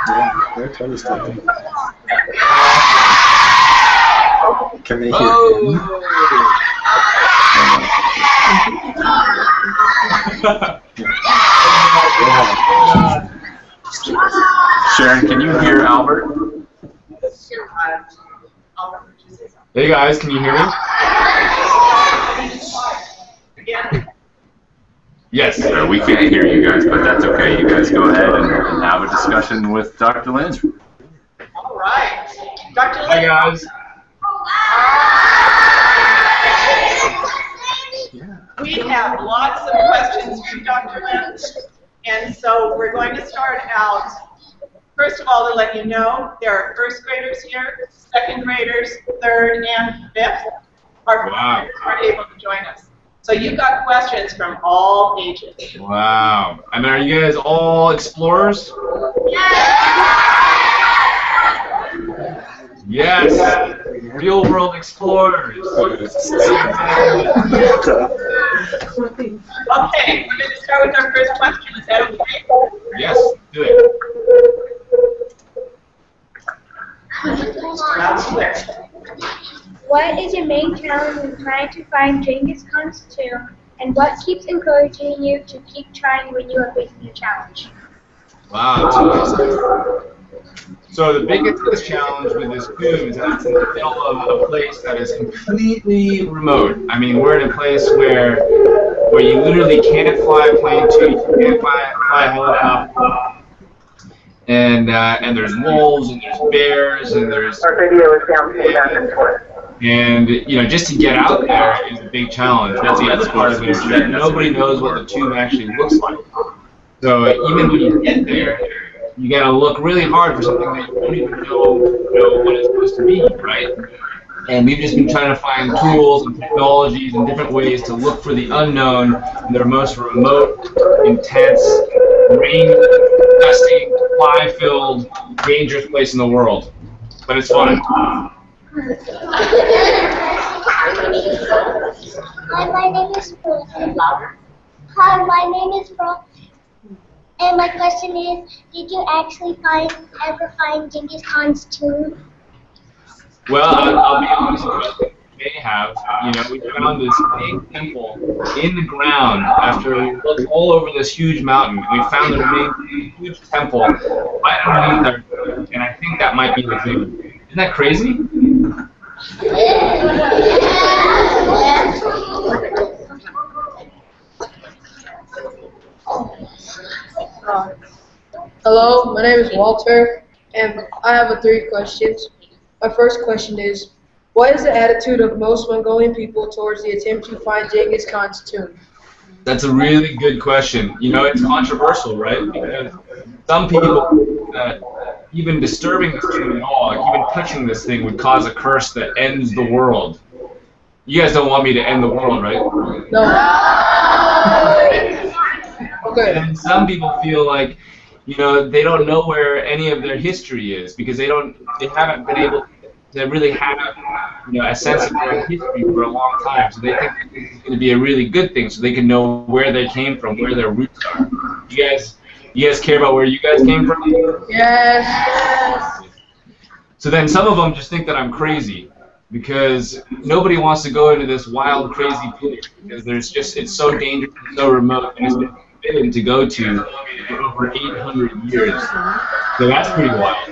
Yeah, they're totally still. Can they hear him? Sharon, can you hear Albert? Hey guys, can you hear me? Yes, we can't hear you guys, but that's okay. You guys go ahead and have a discussion with Dr. Lynch. All right. Dr. Lynch. Hi guys. We have lots of questions for Dr. Lynch, and so we're going to start out. First of all, to let you know, there are first graders here, second graders, third and fifth. Our Wow. aren't able to join us. So you've got questions from all ages. Wow. And are you guys all explorers? Yes. Real world explorers. Okay, we're going to start with our first question. Is that okay? Yes, do it. What is your main challenge in trying to find Genghis Khan's tomb, and what keeps encouraging you to keep trying when you are facing a challenge? Wow. So the biggest challenge with this tomb is that it's in the middle of a place that is completely remote. I mean, we're in a place where you literally can't fly a plane to, you can't fly a helicopter. And there's wolves, and there's bears, and there's... Our video is down to and, you know, just to get out there is a big challenge. That's the other part of it, is that nobody knows what the tomb actually looks like. So even when you get there, you gotta look really hard for something that you don't even know what it's supposed to be, right? And we've just been trying to find tools and technologies and different ways to look for the unknown in their most remote, intense, rain-dusting, fly-filled, dangerous place in the world. But it's fun. Hi, my name is Pearl. Hi, my name is Pearl. And my question is, did you actually ever find Genghis Khan's tomb? Well, I'll be honest with you. They have. You know, we found this big temple in the ground after we looked all over this huge mountain. We found a huge temple right underneath there, and I think that might be the thing. Isn't that crazy? Hello, my name is Walter, and I have 3 questions. My first question is, what is the attitude of most Mongolian people towards the attempt to find Genghis Khan's tomb? That's a really good question. You know, it's controversial, right? Because some people think that even disturbing this tomb at all, like even touching this thing, would cause a curse that ends the world. You guys don't want me to end the world, right? No. Okay. And some people feel like, you know, they don't know where any of their history is because they haven't been able to really have, you know, a sense of their history for a long time. So they think it's going to be a really good thing, so they can know where they came from, where their roots are. You guys care about where you guys came from? Yes. So then some of them just think that I'm crazy because nobody wants to go into this wild, crazy place because it's so dangerous and so remote, and it's been forbidden to go to for over 800 years. So that's pretty wild.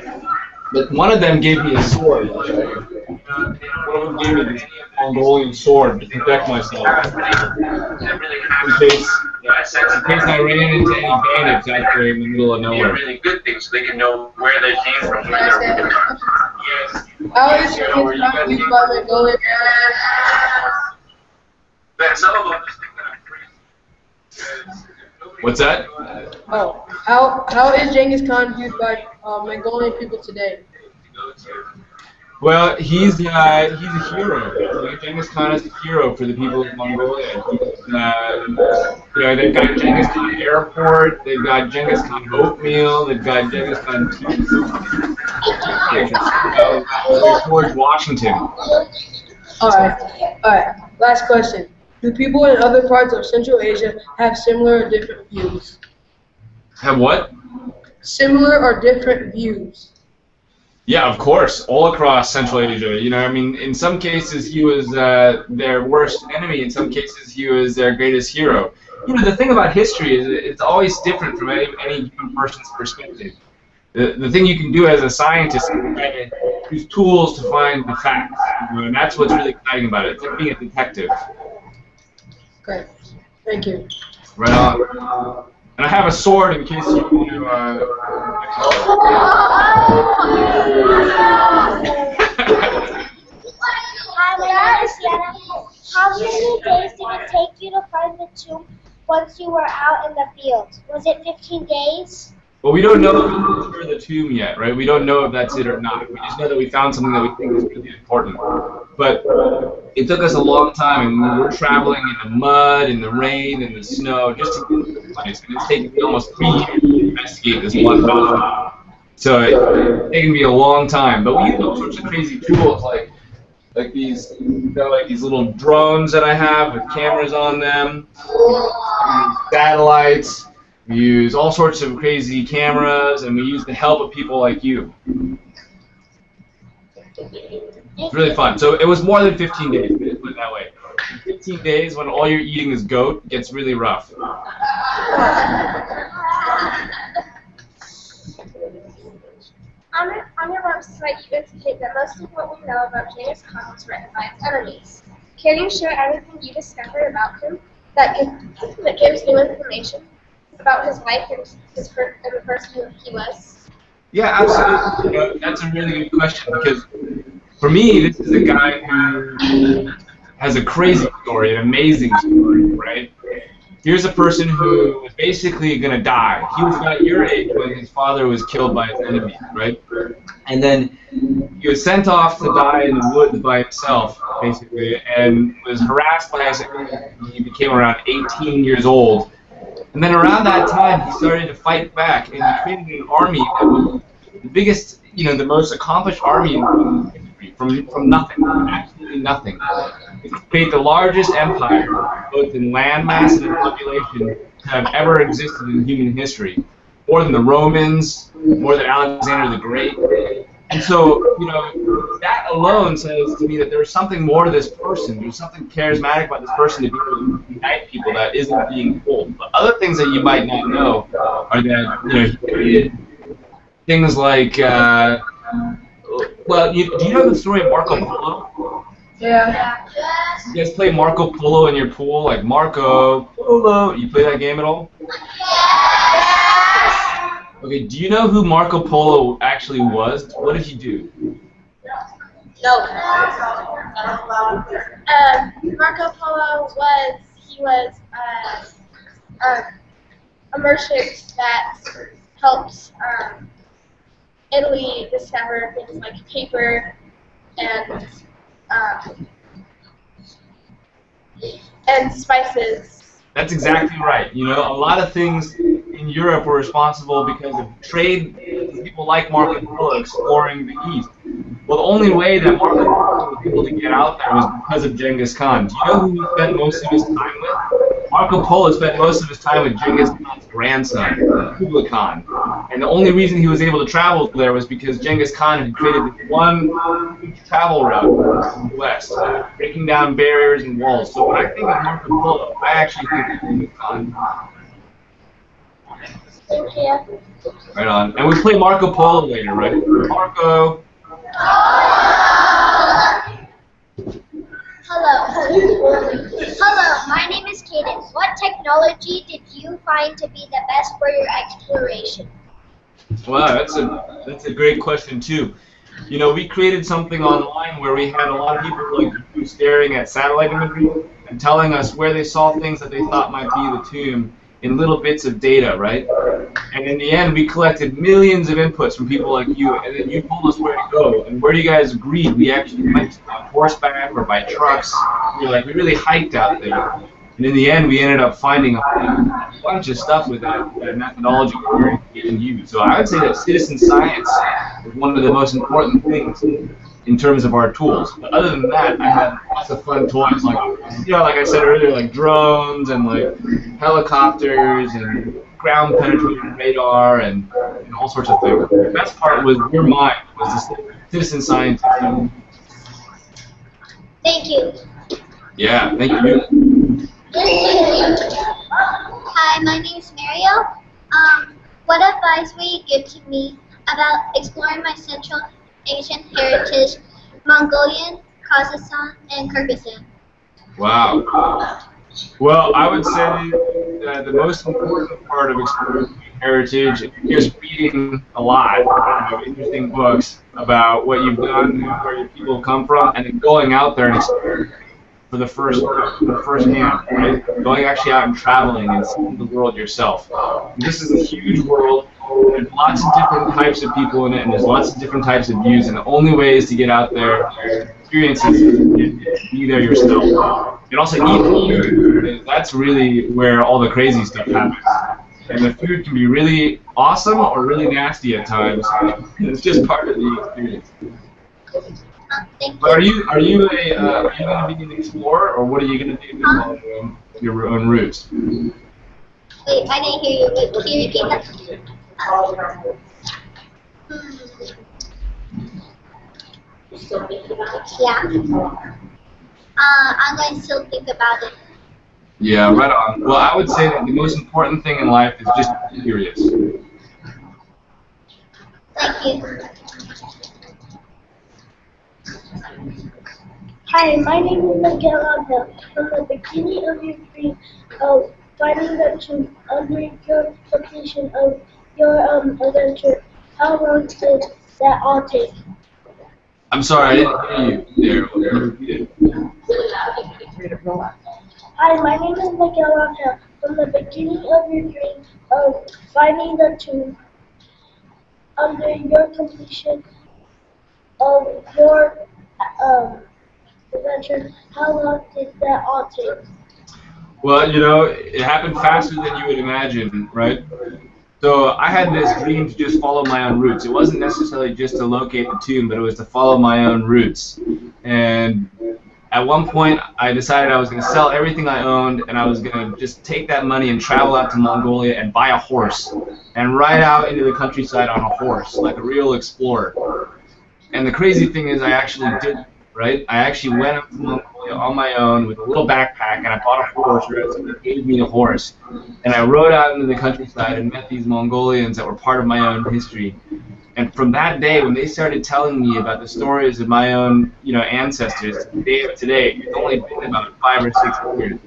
But one of them gave me a sword. One of them gave me this Mongolian sword to protect myself. In case I ran into any bandits out there in the middle of nowhere. Really good things, so they can know where they came from. Yes. How is Genghis Khan used by Mongolia? But some of them just think that I'm crazy. What's that? Oh, how is Genghis Khan viewed by Mongolian people today? Well, he's a hero. Genghis Khan is a hero for the people of Mongolia. You know, they've got Genghis Khan Airport, they've got Genghis Khan oatmeal, they've got Genghis Khan tea. George Washington. All right. Last question. Do people in other parts of Central Asia have similar or different views? Have what? Similar or different views? Yeah, of course, all across Central Asia. You know, I mean, in some cases he was their worst enemy. In some cases he was their greatest hero. You know, the thing about history is it's always different from any given person's perspective. The thing you can do as a scientist is try to use tools to find the facts. You know, and that's what's really exciting about it. It's like being a detective. Great. Thank you. Right on. And I have a sword in case you want to. Hi, my name is Sienna. How many days did it take you to find the tomb once you were out in the field? Was it 15 days? Well, we don't know for the tomb yet, right? We don't know if that's it or not. We just know that we found something that we think is really important. But it took us a long time, and we were traveling in the mud, in the rain, in the snow, just to get to the place. And it's taken me almost 3 years to investigate this one mountain. So it's taken me a long time. But we use all sorts of crazy tools, like these, like these little drones that I have with cameras on them, satellites. We use all sorts of crazy cameras, and we use the help of people like you. It's really fun. So it was more than 15 days, put it that way. 15 days when all you're eating is goat gets really rough. On your website, you indicate that most of what we know about Genghis Khan was written by his enemies. Can you share everything you discovered about him that gives new information about his life and the person who he was? Yeah, absolutely. You know, that's a really good question, because for me, this is a guy who has a crazy story, an amazing story, right? Here's a person who was basically going to die. He was about your age when his father was killed by his enemies, right? And then he was sent off to die in the woods by himself, basically, and was harassed by his enemies. He became around 18 years old. And then around that time, he started to fight back, and he created an army that was the biggest, you know, the most accomplished army in history, from nothing, absolutely nothing. He created the largest empire, both in land mass and in population, to have ever existed in human history. More than the Romans, more than Alexander the Great. And so, you know, that alone says to me that there's something more to this person. There's something charismatic about this person to be able to unite people that isn't being told. But other things that you might not know are that, you know, he created things like, well, do you know the story of Marco Polo? Yeah. You guys play Marco Polo in your pool? Like Marco Polo? You play that game at all? Okay, do you know who Marco Polo actually was? What did he do? No. Marco Polo was a merchant that helped Italy discover things like paper and spices. That's exactly right. You know, a lot of things in Europe were responsible because of trade, people like Marco Polo exploring the East. Well, the only way that Marco Polo was able to get out there was because of Genghis Khan. Do you know who he spent most of his time with? Marco Polo spent most of his time with Genghis Khan's grandson, Kublai Khan. And the only reason he was able to travel there was because Genghis Khan had created this one travel route in the west, breaking down barriers and walls. So when I think of Marco Polo, I actually think of Genghis Khan. Thank you. Right on. And we play Marco Polo later, right? Marco. Hello. Hello, my name is Cadence. What technology did you find to be the best for your exploration? Wow, that's a great question too. You know, we created something online where we had a lot of people like you staring at satellite imagery and telling us where they saw things that they thought might be the tomb in little bits of data, right? And in the end, we collected millions of inputs from people like you, and then you told us where to go. And where do you guys agree? We actually went on horseback or by trucks. We really hiked out there. And in the end, we ended up finding a bunch of stuff with that methodology we can use. So I would say that citizen science is one of the most important things in terms of our tools. But other than that, I had lots of fun toys, like, you know, like I said earlier, like drones and like helicopters and ground penetrating radar and all sorts of things. The best part was your mind, was the citizen scientist. Thank you. Yeah, thank you. Hi, my name is Mario. What advice will you give to me about exploring my Central Asian heritage, Mongolian, Kazakhstan, and Kyrgyzstan? Wow. Well, I would say that the most important part of exploring heritage is reading a lot of interesting books about what you've done and where your people come from, and then going out there and exploring for the first hand, right? Going actually out and traveling and seeing the world yourself. This is a huge world. There's lots of different types of people in it, and there's lots of different types of views, and the only way is to get out there, experience it, and be there yourself. And also eat food. That's really where all the crazy stuff happens. And the food can be really awesome or really nasty at times. It's just part of the experience. But are you going to be an explorer, or what are you going to do with your own roots? Wait, I didn't hear you. Wait, can you repeat that? Yeah. I'm going to still think about it. Yeah, right on. Well, I would say that the most important thing in life is just be curious. Thank you. Hi, my name is Miguel. From the beginning of your dream of finding the truth under your completion of your adventure, how long did that all take? I'm sorry, I didn't hear you there. Hi, my name is Miguel. From the beginning of your dream of finding the truth under your completion of your adventure, how long did that all take? Well, you know, it happened faster than you would imagine, right? So I had this dream to just follow my own roots. It wasn't necessarily just to locate the tomb, but it was to follow my own roots. And at one point, I decided I was going to sell everything I owned, and I was going to just take that money and travel out to Mongolia and buy a horse and ride out into the countryside on a horse, like a real explorer. And the crazy thing is I actually did it, right? I actually went up to Mongolia on my own with a little backpack, and I bought a horse, right? Somebody gave me a horse. And I rode out into the countryside and met these Mongolians that were part of my own history. And from that day, when they started telling me about the stories of my own, you know, ancestors, to the day of today, it's only been about 5 or 6 years.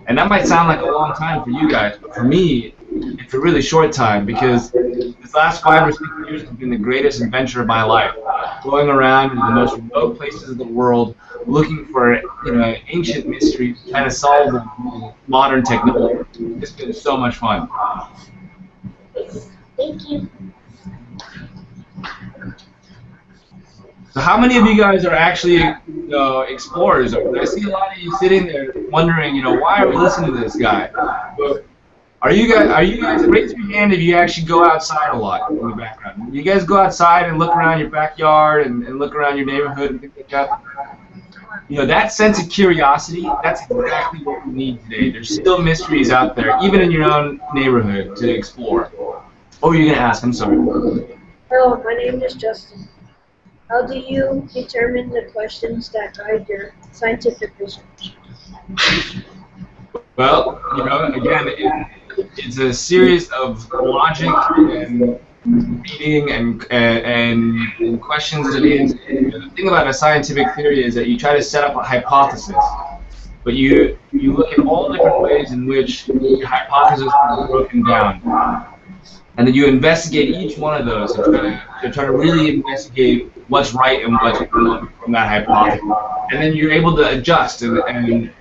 And that might sound like a long time for you guys, but for me, it's a really short time, because this last 5 or 6 years has been the greatest adventure of my life. Going around in the most remote places of the world, looking for, you know, ancient mysteries, trying to solve them with modern technology. It's been so much fun. Thank you. So how many of you guys are actually explorers? I see a lot of you sitting there wondering, you know, why are we listening to this guy? But are you guys, raise your hand if you actually go outside a lot in the background. You guys go outside and look around your backyard and look around your neighborhood and things like that? You know, that sense of curiosity, that's exactly what we need today. There's still mysteries out there, even in your own neighborhood, to explore. What were you going to ask? I'm sorry. Hello, my name is Justin. How do you determine the questions that guide your scientific research? Well, you know, again, it's a series of logic and reading and questions and answers. The thing about a scientific theory is that you try to set up a hypothesis, but you look at all different ways in which your hypothesis is broken down. And then you investigate each one of those and try to really investigate what's right and what's wrong from that hypothesis. And then you're able to adjust and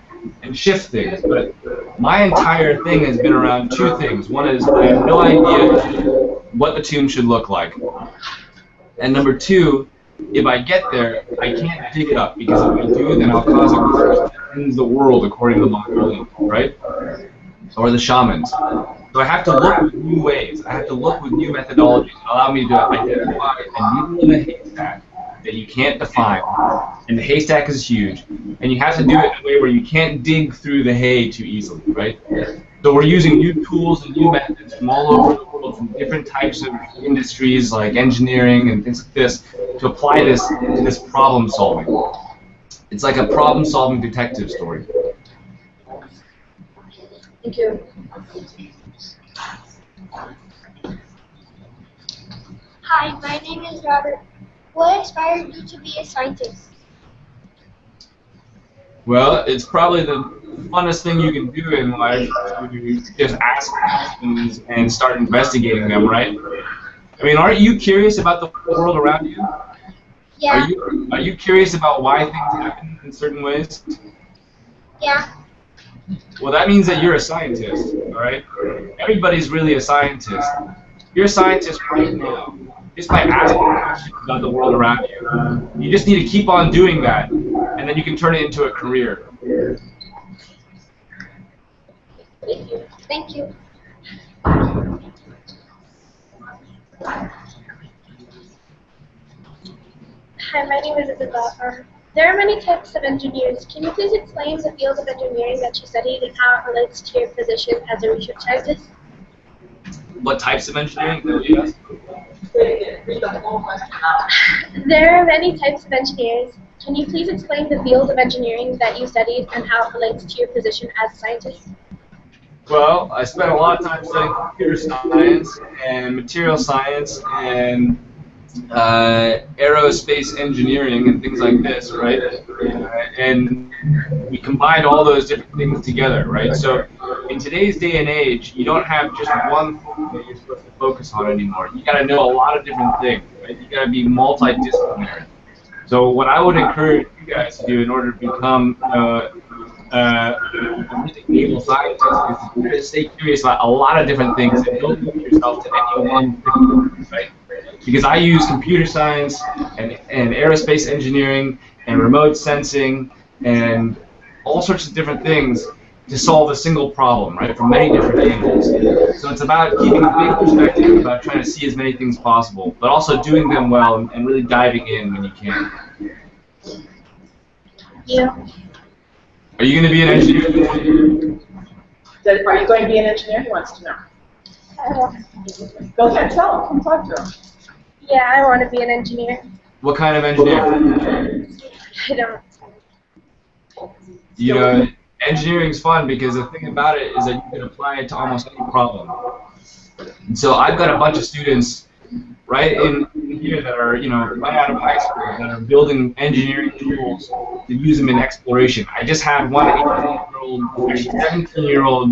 shift things. But my entire thing has been around 2 things. One is I have no idea what the tomb should look like. And number 2, if I get there, I can't dig it up, because if I do, then I'll cause a curse that ends the world, according to the Mongolians, right? Or the shamans. So I have to look with new ways. I have to look with new methodologies that allow me to identify a needle in a haystack that you can't define, and the haystack is huge, and you have to do it in a way where you can't dig through the hay too easily, right? So we're using new tools and new methods from all over the world, from different types of industries like engineering and things like this, to apply this to this problem solving. It's like a problem solving detective story. Thank you. Hi, my name is Robert. What inspired you to be a scientist? Well, it's probably the funnest thing you can do in life to just ask questions and start investigating them, right? I mean, aren't you curious about the world around you? Yeah. Are you curious about why things happen in certain ways? Yeah. Well, that means that you're a scientist, all right? Everybody's really a scientist. You're a scientist right now, just by asking questions about the world around you. You just need to keep on doing that, and then you can turn it into a career. Thank you. Hi, my name is Isabel. There are many types of engineers. Can you please explain the field of engineering that you studied and how it relates to your position as a research scientist? What types of engineering? Yes. There are many types of engineers. Can you please explain the field of engineering that you studied and how it relates to your position as a scientist? Well, I spent a lot of time studying computer science and material science and aerospace engineering and things like this, right? And we combined all those different things together, right? So in today's day and age, you don't have just one thing that you're supposed to focus on anymore. You got to know a lot of different things, right? You got to be multidisciplinary. So what I would encourage you guys to do in order to become a really able scientist is to stay curious about a lot of different things and don't limit yourself to any one thing, right? Because I use computer science and aerospace engineering and remote sensing and all sorts of different things to solve a single problem, right, from many different angles. So it's about keeping a big perspective, about trying to see as many things possible, but also doing them well and really diving in when you can. Yeah. Are you going to be an engineer? Are you going to be an engineer? He wants to know. Go ahead, tell him. Come talk to him. Yeah, I want to be an engineer. What kind of engineer? I don't. You know, engineering's fun because the thing about it is that you can apply it to almost any problem. And so I've got a bunch of students right in here that are, you know, right out of high school that are building engineering tools to use them in exploration. I just had one 18-year-old, actually 17-year-old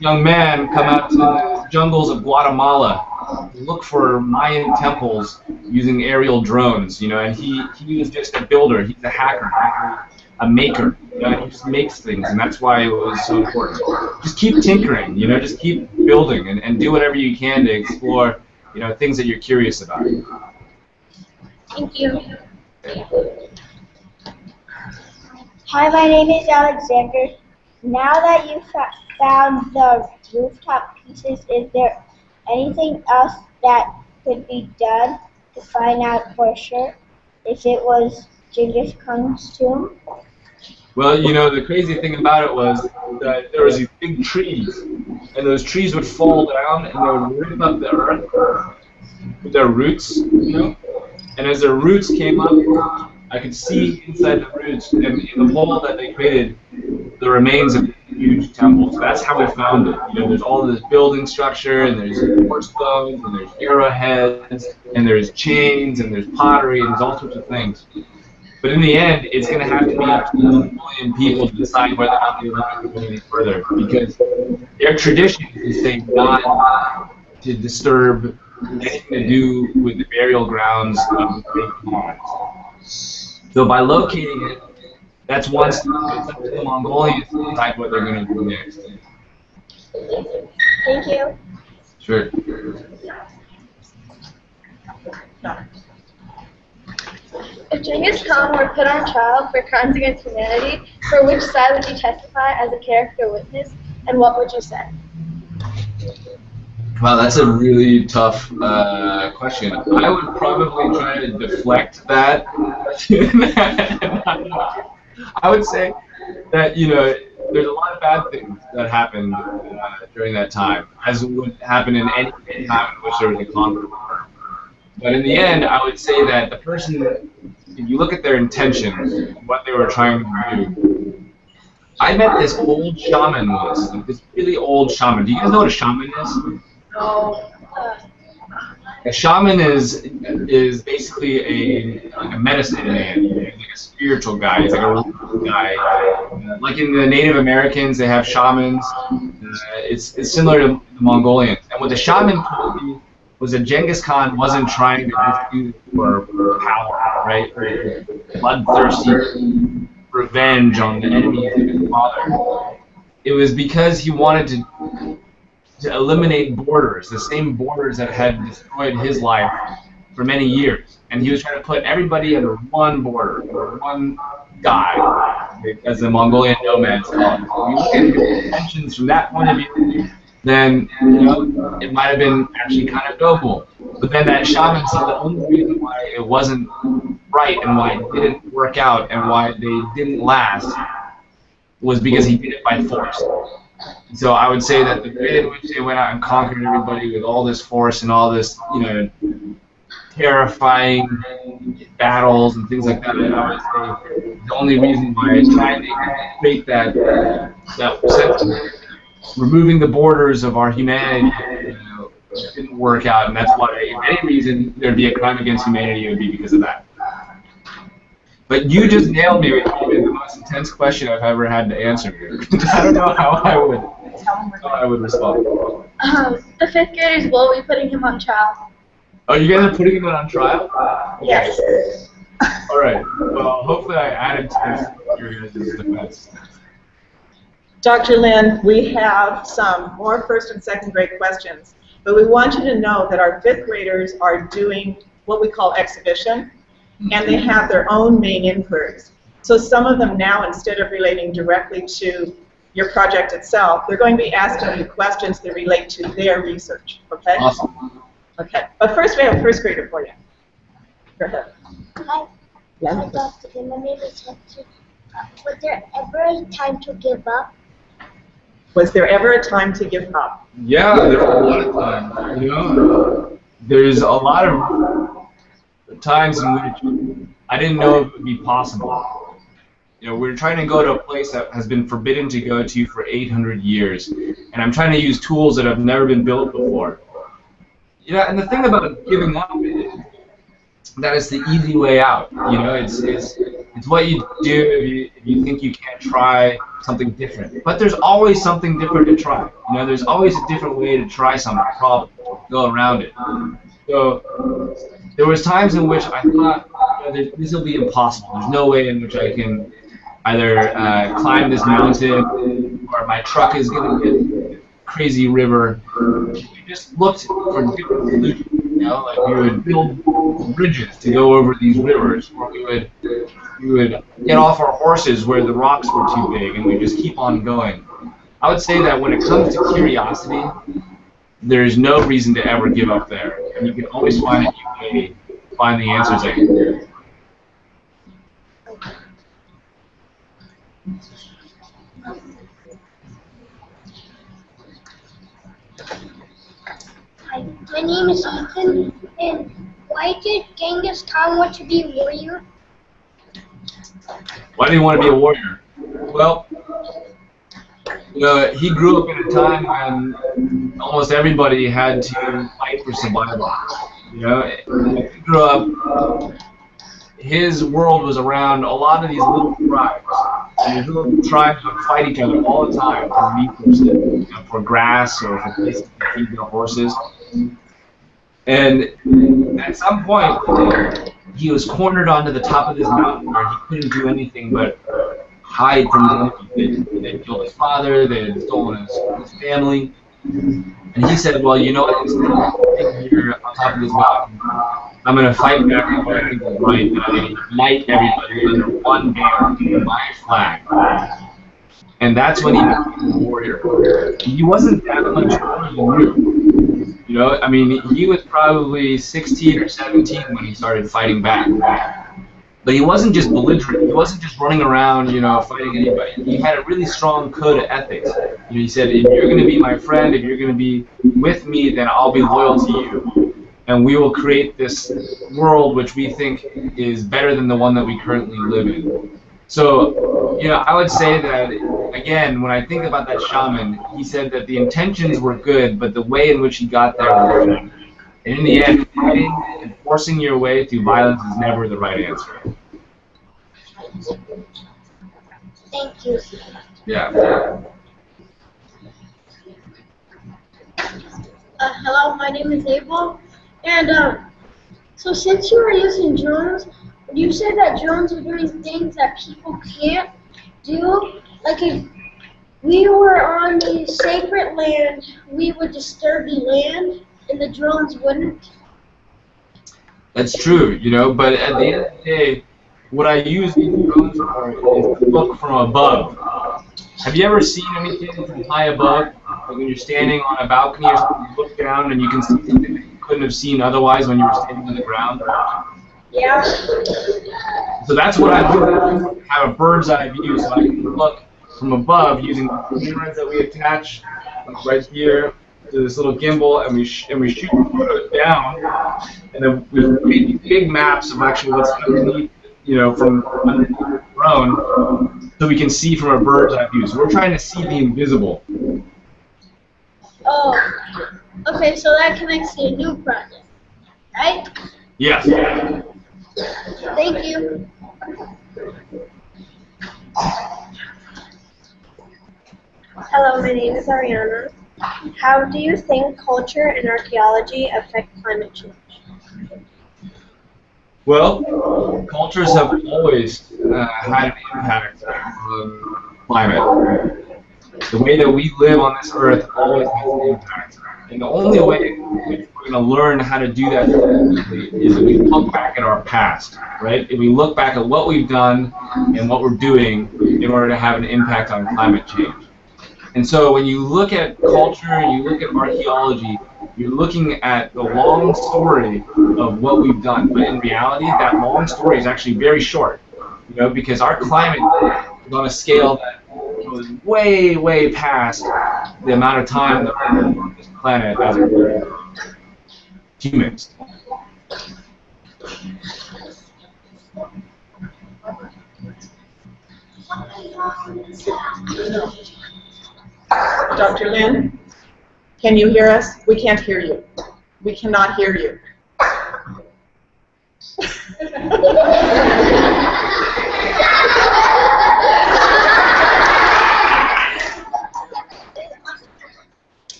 young man come out to the jungles of Guatemala to look for Mayan temples using aerial drones, you know, and he was just a builder. He's a hacker, a maker. You know, he just makes things, and that's why it was so important. Just keep tinkering, you know, just keep building and do whatever you can to explore, you know, things that you're curious about. Thank you. Hi, my name is Alexander. Now that you've found the rooftop pieces, is there anything else that could be done to find out for sure if it was Genghis Khan's tomb? Well, you know, the crazy thing about it was that there was these big trees, and those trees would fall down and they would rip up the earth with their roots, you know? And as their roots came up, I could see inside the roots, and in the hole that they created, the remains of a huge temple. So that's how we found it. You know, there's all this building structure, and there's horse bones, and there's arrowheads, and there's chains, and there's pottery, and there's all sorts of things. But in the end, it's going to have to be up to the Mongolian people to decide whether or not they want to go any further, because their tradition is say not to disturb anything to do with the burial grounds of the great kings. So by locating it, that's one step. It's up to the Mongolians to decide what they're going to do next. Thank you. Sure. If Genghis Khan were put on trial for crimes against humanity, for which side would you testify as a character witness, and what would you say? Wow, that's a really tough question. I would probably try to deflect that. I would say that, there's a lot of bad things that happened during that time, as would happen in any time in which there was a conqueror. But in the end, I would say that the person, if you look at their intentions, what they were trying to do, I met this old shaman once, this really old shaman. Do you guys know what a shaman is? No. A shaman is basically a medicine man. He's like a spiritual guy. He's like a religious guy. Like in the Native Americans, they have shamans. It's similar to the Mongolians. And what the shaman told me was that Genghis Khan wasn't trying to just do it for power, right? Bloodthirsty revenge on the enemies of his father. It was because he wanted to eliminate borders, the same borders that had destroyed his life for many years. And he was trying to put everybody under one border, or one guy, as the Mongolian nomads call it. If you look at his intentions from that point of view, then it might have been actually kind of noble. But then that shaman said the only reason why it wasn't right and why it didn't work out and why they didn't last was because he did it by force. So I would say that the way in which they went out and conquered everybody with all this force and all this, terrifying battles and things like that, I would say the only reason why trying to create that sense of removing the borders of our humanity didn't work out, and that's why, if any reason there'd be a crime against humanity, it would be because of that. But you just nailed me with probably the most intense question I've ever had to answer here. I don't know how I would respond. The 5th graders will be putting him on trial. Oh, you guys are putting him on trial? Yes. All right. Well, hopefully I added to your guys' defense. Dr. Lin, we have some more 1st and 2nd grade questions, but we want you to know that our 5th graders are doing what we call exhibition, and they have their own main inquiries. So some of them now, instead of relating directly to your project itself, they're going to be asking you questions that relate to their research, okay? Awesome. Okay, but first we have a 1st grader for you. Go ahead. Hi, Dr. My name is Hector. Was there ever a time to give up? Was there ever a time to give up? Yeah, there's a lot of times. There's a lot of times in which I didn't know it would be possible. We're trying to go to a place that has been forbidden to go to for 800 years, and I'm trying to use tools that have never been built before. And the thing about giving up is that it's the easy way out. It's what you do if you think you can't try something different. But there's always something different to try. There's always a different way to try some problem, go around it. So there was times in which I thought, this will be impossible. There's no way in which I can either climb this mountain or my truck is going to hit a crazy river. We just looked for different solutions. Like we would build bridges to go over these rivers, or we would get off our horses where the rocks were too big, and we just keep on going. I would say that when it comes to curiosity, there is no reason to ever give up there, and you can always find a new way to find the answers that you're there. Hi, my name is Ethan, and why did Genghis Khan want to be a warrior? Why did he want to be a warrior? Well, he grew up in a time when almost everybody had to fight for survival. When he grew up, his world was around a lot of these little tribes. And these little tribes would fight each other all the time for resources, for grass or for places to feed their horses. And at some point, he was cornered onto the top of this mountain where he couldn't do anything but hide from the enemy. They'd killed his father, they had stolen his family. And he said, well, you know what, instead of being here on top of this mountain, I'm going to fight back for what I think is right, and I'm going to unite everybody under one banner, my flag. And that's when he became a warrior. He wasn't that much older than you. You know, I mean, he was probably 16 or 17 when he started fighting back. But he wasn't just belligerent. He wasn't just running around, you know, fighting anybody. He had a really strong code of ethics. You know, he said, if you're going to be my friend, if you're going to be with me, then I'll be loyal to you. And we will create this world which we think is better than the one that we currently live in. So, you know, I would say that, again, when I think about that shaman, he said that the intentions were good, but the way in which he got there was wrong. And in the end, fighting and forcing your way through violence is never the right answer. Thank you. Yeah. Hello, my name is Abel, and so since you are using drones, you said that drones are doing things that people can't do. Like if we were on the sacred land, we would disturb the land, and the drones wouldn't. That's true, you know, but at the end of the day, what I use these drones for is to look from above. Have you ever seen anything from high above? Like when you're standing on a balcony or something, you look down and you can see something that you couldn't have seen otherwise when you were standing on the ground? Yeah. So that's what I do. I have a bird's eye view, so I can look from above using the cameras that we attach right here to this little gimbal, and we shoot photos down, and then we create these big maps of actually what's underneath, you know, from underneath the drone, so we can see from a bird's eye view. So we're trying to see the invisible. Oh. Okay, so that connects to a new project, right? Yes. Thank you. Hello, my name is Ariana. How do you think culture and archaeology affect climate change? Well, cultures have always had an impact on climate. The way that we live on this earth always has an impact. And the only way we're going to learn how to do that is if we look back at our past, right? If we look back at what we've done and what we're doing in order to have an impact on climate change. And so when you look at culture and you look at archaeology, you're looking at the long story of what we've done. But in reality, that long story is actually very short, you know, because our climate is on a scale that goes way, way past the amount of time that we're on this planet as humans. Dr. Lin, can you hear us? We can't hear you. We cannot hear you. We can't hear you.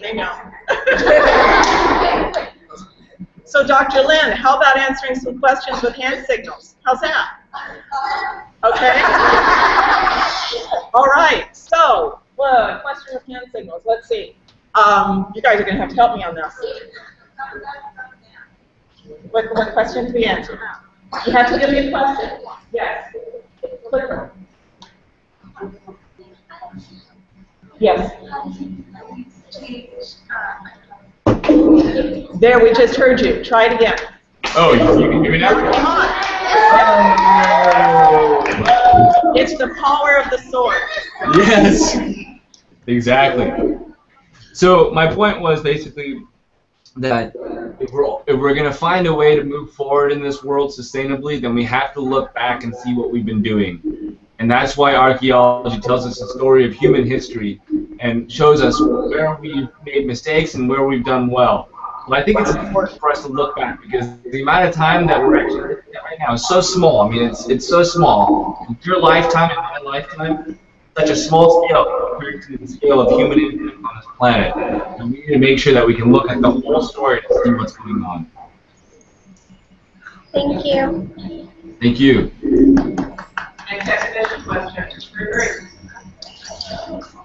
They know. So, Dr. Lin, how about answering some questions with hand signals? How's that? Okay. All right. So, a question with hand signals. Let's see. You guys are going to have to help me on this. What question do we answer? You have to give me a question. Yes. Clear. Yes. There, we just heard you. Try it again. Oh, you can hear me now? Come on. It's the power of the sword. Yes. Exactly. So my point was basically that if we're going to find a way to move forward in this world sustainably, then we have to look back and see what we've been doing. And that's why archaeology tells us the story of human history and shows us where we've made mistakes and where we've done well. Well, I think it's important for us to look back because the amount of time that we're actually looking at right now is so small. I mean, it's so small. In your lifetime and my lifetime, such a small scale compared to the scale of human impact on this planet. And we need to make sure that we can look at the whole story to see what's going on. Thank you. Thank you. Next question.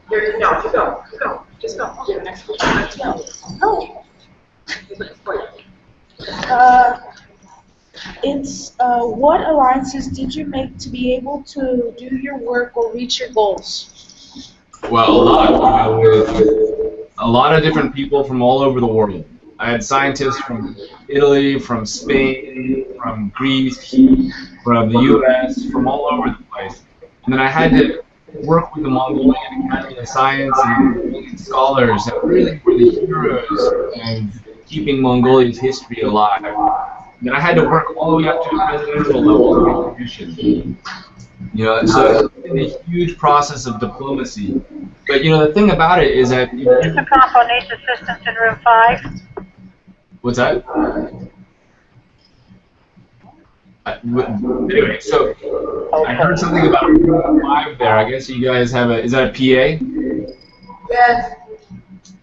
Great. No, you go. You go. Just go. Yeah, next question. Oh. What alliances did you make to be able to do your work or reach your goals? Well, a lot, with a lot of different people from all over the world. I had scientists from Italy, from Spain, from Greece, from the U.S., from all over the place. And then I had to work with the Mongolian Academy of Science and Mongolian scholars that really were the heroes of keeping Mongolia's history alive. And then I had to work all the way up to the presidential level to get permission. You know, so it's a huge process of diplomacy. But you know, the thing about it is that Mr. Compo needs assistance in room 5. What's that? Anyway, so I heard something about room 5 there. I guess you guys have a. Is that a PA? Yes.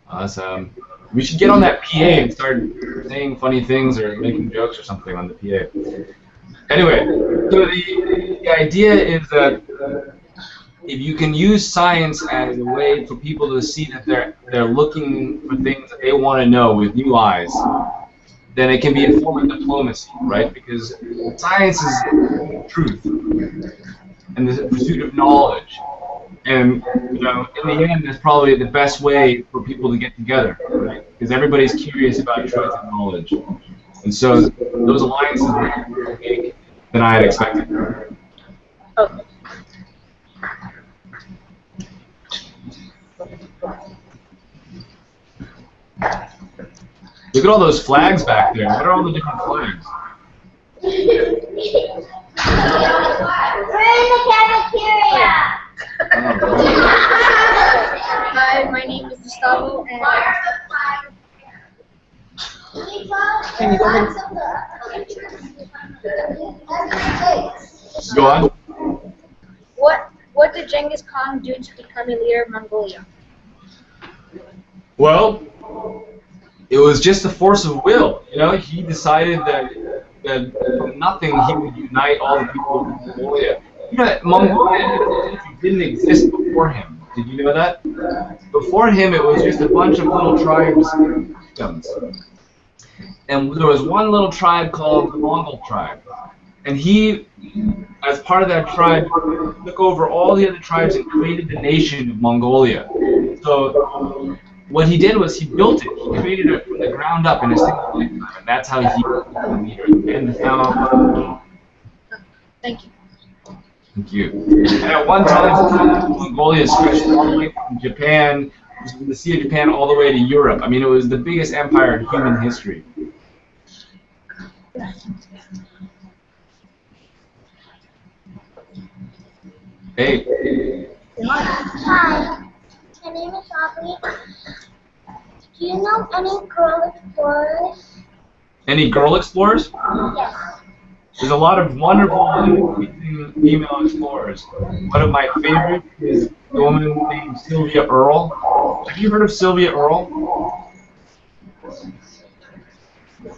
Awesome. We should get on that PA and start saying funny things or making jokes or something on the PA. Anyway, so the idea is that if you can use science as a way for people to see that they're looking for things that they want to know with new eyes, then it can be a form of diplomacy, right? Because science is truth and the pursuit of knowledge. And you know, in the end, it's probably the best way for people to get together, right? Because everybody's curious about truth and knowledge. And so those alliances were more big than I had expected. Okay. Look at all those flags back there. What are all the different flags? We're in the cafeteria. Hi, my name is Gustavo, and Can you go ahead? Go on. what did Genghis Khan do to become a leader of Mongolia? Well, it was just a force of will. You know, he decided that from nothing he would unite all the people of Mongolia. You know, Mongolia didn't exist before him. Did you know that? Before him, it was just a bunch of little tribes. And there was one little tribe called the Mongol tribe. And he, as part of that tribe, took over all the other tribes and created the nation of Mongolia. So what he did was he built it. He created it from the ground up in a single lifetime. And that's how he became the leader. And now, Thank you. thank you. And at one time, Mongolia stretched all the way from Japan, from the Sea of Japan, all the way to Europe. I mean, it was the biggest empire in human history. Hey. Hi, my name is Avery. Do you know any girl explorers? Any girl explorers? Yes. There's a lot of wonderful female explorers. One of my favorites is a woman named Sylvia Earle. Have you heard of Sylvia Earle?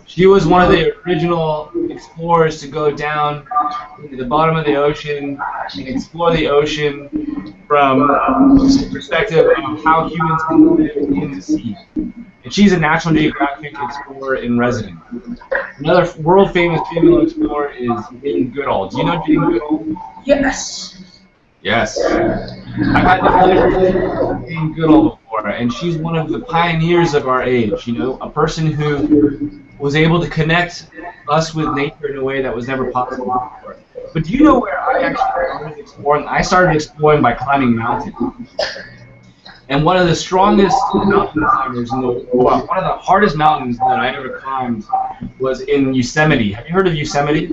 She was one of the original explorers to go down into the bottom of the ocean and explore the ocean from the perspective of how humans can live in the sea. And she's a National Geographic explorer in residence. Another world-famous female explorer is Jane Goodall. Do you know Jane Goodall? Yes. Yes. I've had the pleasure of meeting Jane Goodall before, and she's one of the pioneers of our age. You know, a person who was able to connect us with nature in a way that was never possible before. But do you know where I actually started exploring? I started exploring by climbing mountains. And one of the strongest mountain climbers in the world, one of the hardest mountains that I ever climbed was in Yosemite. Have you heard of Yosemite?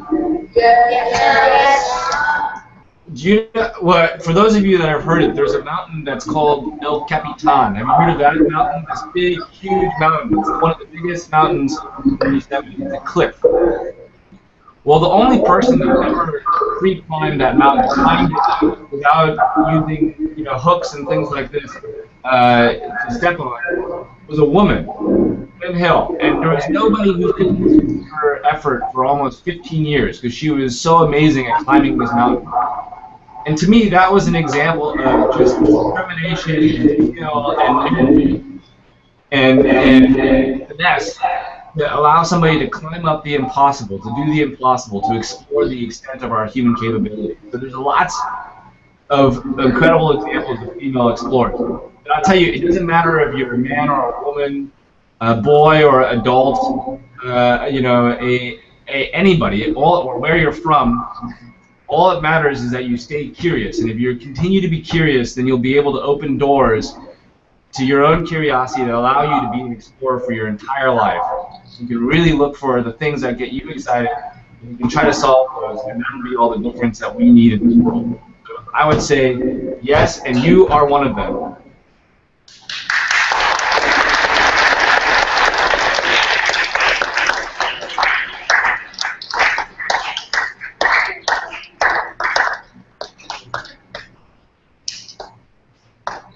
Yes. Do you know, well, for those of you that have heard it, there's a mountain that's called El Capitan. Have you heard of that mountain? This big, huge mountain. It's one of the biggest mountains in Yosemite. It's a cliff. Well, the only person that ever pre-climbed that mountain, climbed it without using, you know, hooks and things like this to step on, was a woman, Lynn Hill. And there was nobody who could use her effort for almost 15 years because she was so amazing at climbing this mountain. And to me, that was an example of just determination and skill and energy and finesse to allow somebody to climb up the impossible, to do the impossible, to explore the extent of our human capability. So there's lots of incredible examples of female explorers. And I'll tell you, it doesn't matter if you're a man or a woman, a boy or adult, you know, anybody, or where you're from. All that matters is that you stay curious, and if you continue to be curious, then you'll be able to open doors to your own curiosity that allow you to be an explorer for your entire life. You can really look for the things that get you excited, and you can try to solve those, and that'll be all the difference that we need in this world. So I would say yes, and you are one of them.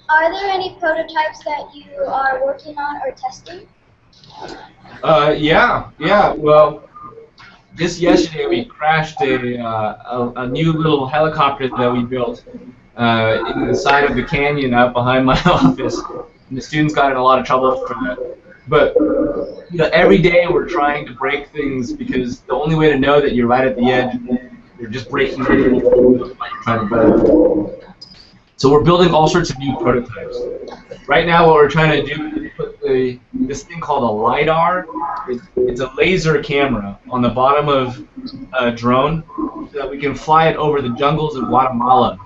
Are there any prototypes that you are working on or testing? Yeah. Well, just yesterday we crashed a new little helicopter that we built in the side of the canyon out behind my office, and the students got in a lot of trouble for that. But you know, every day we're trying to break things because the only way to know that you're right at the edge, you're just breaking it. You're trying to build. So we're building all sorts of new prototypes. Right now what we're trying to do is put this thing called a LiDAR. It's a laser camera on the bottom of a drone so that we can fly it over the jungles of Guatemala.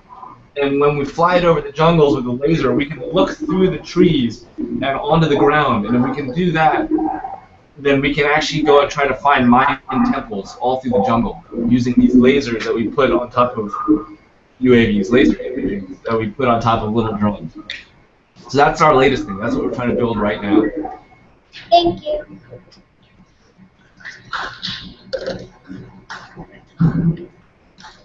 And when we fly it over the jungles with a laser, we can look through the trees and onto the ground. And if we can do that, then we can actually go and try to find Mayan temples all through the jungle using these lasers that we put on top of UAVs, laser imaging that we put on top of little drones. So that's our latest thing. That's what we're trying to build right now. Thank you.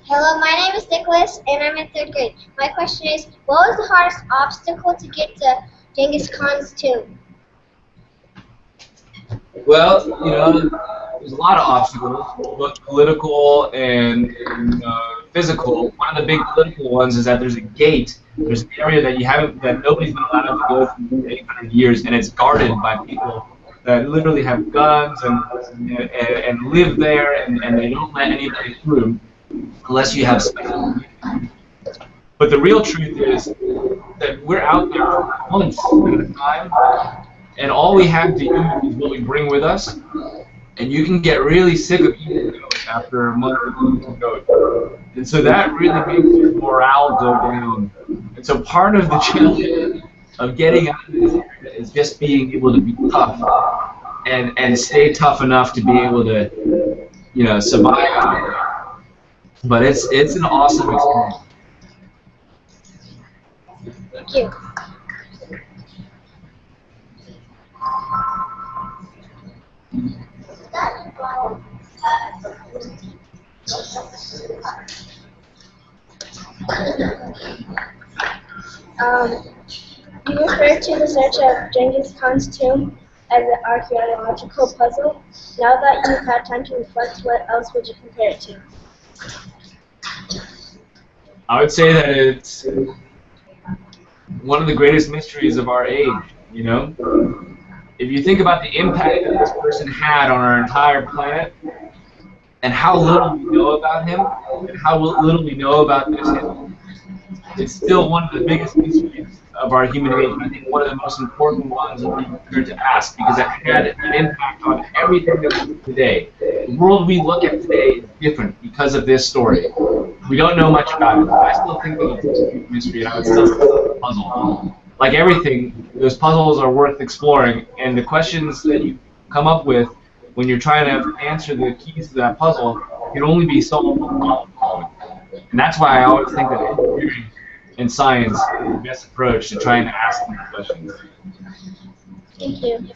Hello, my name is Nicholas, and I'm in 3rd grade. My question is, what was the hardest obstacle to get to Genghis Khan's tomb? Well, you know, there's a lot of obstacles, both political and physical. One of the big political ones is that there's a gate. There's an area that nobody's been allowed to go through for 800 years, and it's guarded by people that literally have guns and live there, and they don't let anybody through unless you have special. But the real truth is that we're out there for months at a time, and all we have to do is what we bring with us. And you can get really sick of eating goat after a month of eating goat. And so that really makes your morale go down. And so part of the challenge of getting out of this area is just being able to be tough and stay tough enough to be able to, you know, survive out there. But it's an awesome experience. Thank you. You referred to the search of Genghis Khan's tomb as an archaeological puzzle. Now that you've had time to reflect, what else would you compare it to? I would say that it's one of the greatest mysteries of our age, you know? If you think about the impact that this person had on our entire planet, and how little we know about him, and how little we know about this, it's still one of the biggest mysteries of our human age. And I think one of the most important ones that we care to ask, because it had an impact on everything that we do today. The world we look at today is different because of this story. We don't know much about it, but I still think that it's a huge mystery, and I would still say it's a puzzle. Like everything, those puzzles are worth exploring, and the questions that you come up with when you're trying to answer the keys to that puzzle can only be solved with problem solving. And that's why I always think that engineering and science is the best approach to trying to ask these questions. Thank you.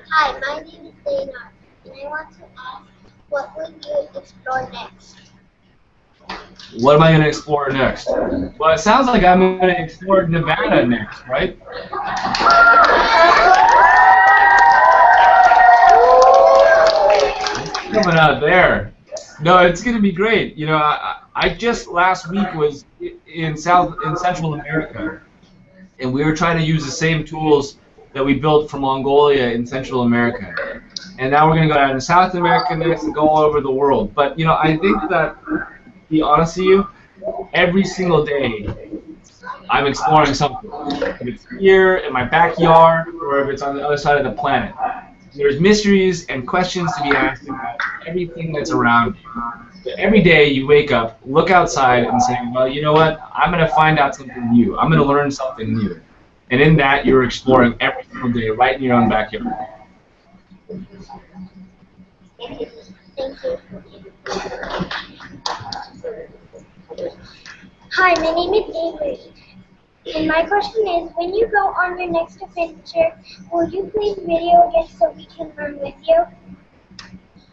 Hi, my name is Dana, and I want to ask, what will you explore next? What am I going to explore next? Well, it sounds like I'm going to explore Nevada next, right? Coming out there. No, it's going to be great. You know, I just last week was in Central America, and we were trying to use the same tools that we built for Mongolia in Central America. And now we're going to go down to South America next and go all over the world. But, you know, I think that, to be honest with you, every single day I'm exploring something. If it's here in my backyard or if it's on the other side of the planet. There's mysteries and questions to be asked about everything that's around you. Every day you wake up, look outside and say, well, you know what? I'm going to find out something new. I'm going to learn something new. And in that, you're exploring every single day right in your own backyard. Thank you. Hi, my name is Avery. And my question is, when you go on your next adventure, will you please video again so we can learn with you?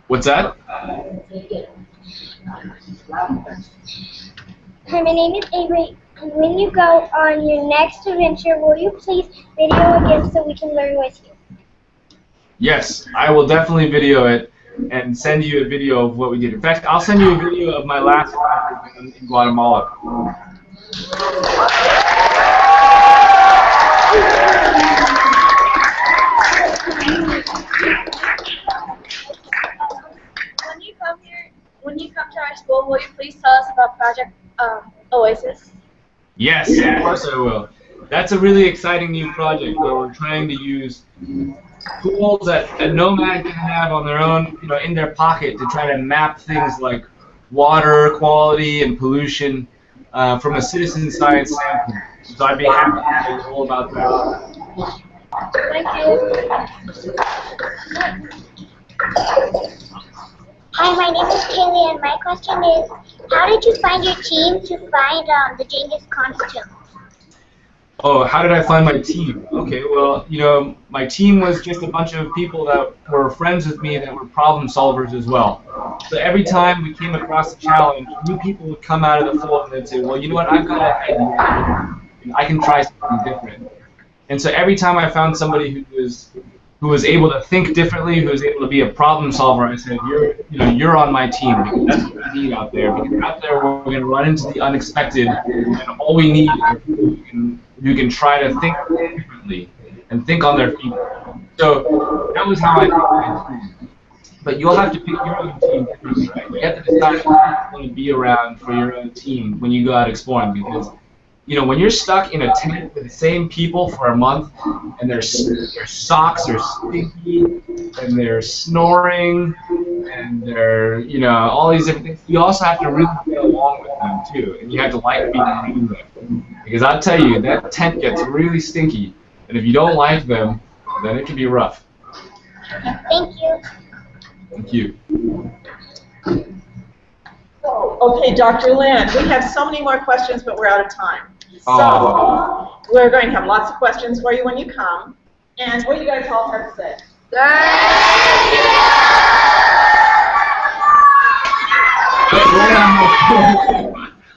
What's that? Hi, my name is Avery. And when you go on your next adventure, will you please video again so we can learn with you? Yes, I will definitely video it and send you a video of what we did. In fact, I'll send you a video of my last trip in Guatemala. When you come to our school, will you please tell us about Project Oasis? Yes, of course I will. That's a really exciting new project where we're trying to use tools that a nomad can have on their own, you know, in their pocket to try to map things like water quality and pollution from a citizen science standpoint. So I'd be happy to tell you all about that. Thank you. Hi, my name is Kaylee, and my question is, how did you find your team to find the Genghis costume? Oh, how did I find my team? Okay, well, you know, my team was just a bunch of people that were friends with me that were problem solvers as well. So every time we came across a challenge, new people would come out of the fold and they'd say, well, you know what, I've got an idea. I can try something different. And so every time I found somebody who was able to think differently, who was able to be a problem solver, I said, you're on my team, because that's what we need out there. Because out there we're going to run into the unexpected, and all we need are people who can try to think differently and think on their feet. So that was how I picked my team. But you'll have to pick your own team differently, right? You have to decide who you want to be around for your own team when you go out exploring, because you know, when you're stuck in a tent with the same people for a month, and their socks are stinky, and they're snoring, and they're, you know, all these different things, you also have to really get along with them too, and you have to like being around them. Because I'll tell you, that tent gets really stinky, and if you don't like them, then it can be rough. Thank you. Thank you. Okay, Dr. Lin, we have so many more questions, but we're out of time. So we're going to have lots of questions for you when you come. And what do you guys all have to say?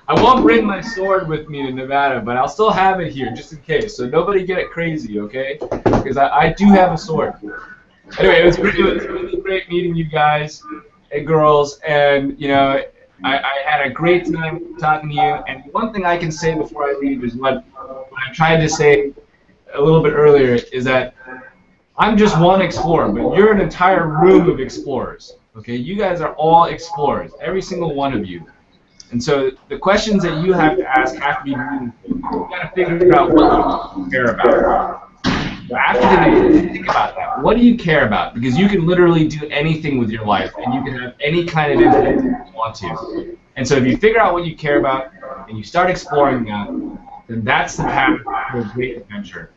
I won't bring my sword with me to Nevada, but I'll still have it here just in case. So nobody get it crazy, okay? Because I do have a sword. Anyway, it was really great meeting you guys and girls, and you know, I had a great time talking to you. And one thing I can say before I leave is what I tried to say a little bit earlier, is that I'm just one explorer, but you're an entire room of explorers. Okay, you guys are all explorers, every single one of you. And so the questions that you have to ask have to be meaningful. You've got to figure out what you care about. So after the day, think about that. What do you care about? Because you can literally do anything with your life, and you can have any kind of influence you want to. And so if you figure out what you care about, and you start exploring that, then that's the path to a great adventure.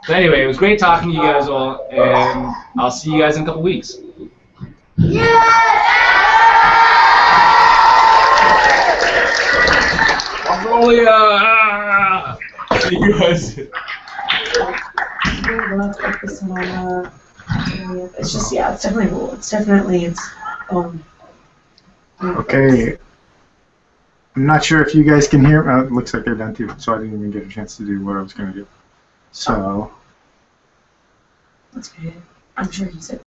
So anyway, it was great talking to you guys all, and I'll see you guys in a couple weeks. Mongolia! See you guys. It's just, yeah, it's definitely, Okay. I'm not sure if you guys can hear. It looks like they're done too, so I didn't even get a chance to do what I was going to do. So. That's good. I'm sure he said.